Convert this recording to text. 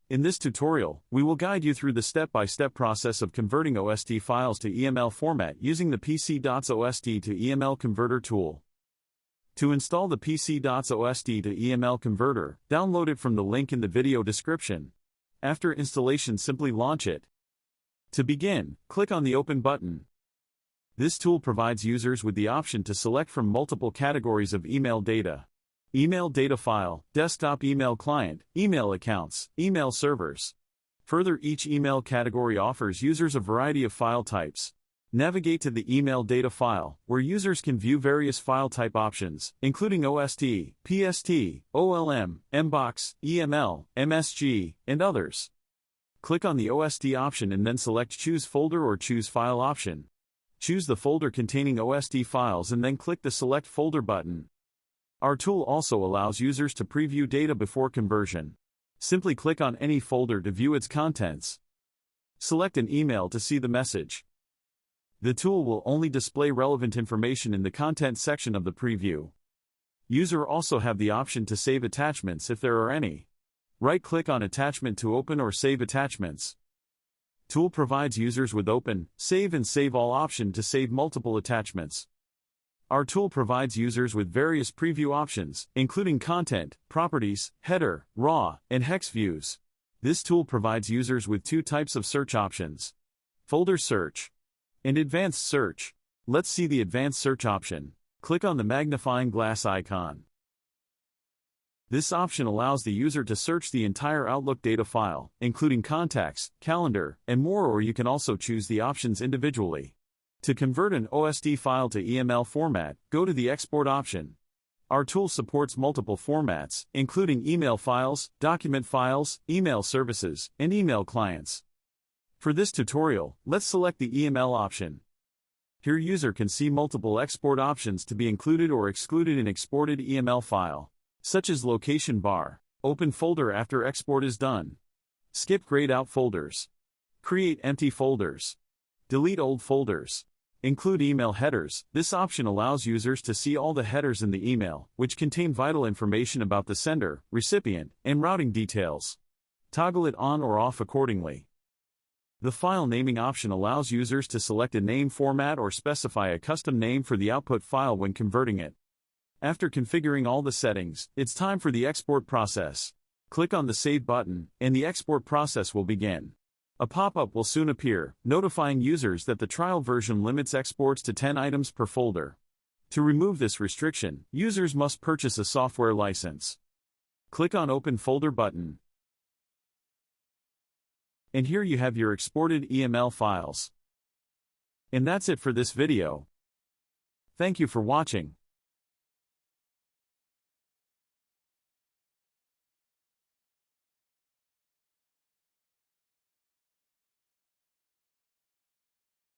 In this tutorial, we will guide you through the step-by-step process of converting OST files to EML format using the PC.OST to EML converter tool. To install the PC.OST to EML converter, download it from the link in the video description. After installation, simply launch it. To begin, click on the Open button. This tool provides users with the option to select from multiple categories of email data. Email data file, desktop email client, email accounts, email servers. Further, each email category offers users a variety of file types. Navigate to the email data file, where users can view various file type options, including OST, PST, OLM, MBOX, EML, MSG, and others. Click on the OST option and then select Choose Folder or Choose File option. Choose the folder containing OST files and then click the Select Folder button. Our tool also allows users to preview data before conversion. Simply click on any folder to view its contents. Select an email to see the message. The tool will only display relevant information in the content section of the preview. User also have the option to save attachments if there are any. Right-click on attachment to open or save attachments. Tool provides users with Open, Save and Save All option to save multiple attachments. Our tool provides users with various preview options, including content, properties, header, raw, and hex views. This tool provides users with two types of search options: folder search and advanced search. Let's see the advanced search option. Click on the magnifying glass icon. This option allows the user to search the entire Outlook data file, including contacts, calendar, and more, or you can also choose the options individually. To convert an OST file to EML format, go to the Export option. Our tool supports multiple formats, including email files, document files, email services, and email clients. For this tutorial, let's select the EML option. Here user can see multiple export options to be included or excluded in exported EML file, such as location bar, open folder after export is done, skip grayed out folders, create empty folders, delete old folders, include email headers. This option allows users to see all the headers in the email, which contain vital information about the sender, recipient, and routing details. Toggle it on or off accordingly. The file naming option allows users to select a name format or specify a custom name for the output file when converting it. After configuring all the settings, it's time for the export process. Click on the Save button, and the export process will begin. A pop-up will soon appear, notifying users that the trial version limits exports to 10 items per folder. To remove this restriction, users must purchase a software license. Click on Open Folder button. And here you have your exported EML files. And that's it for this video. Thank you for watching.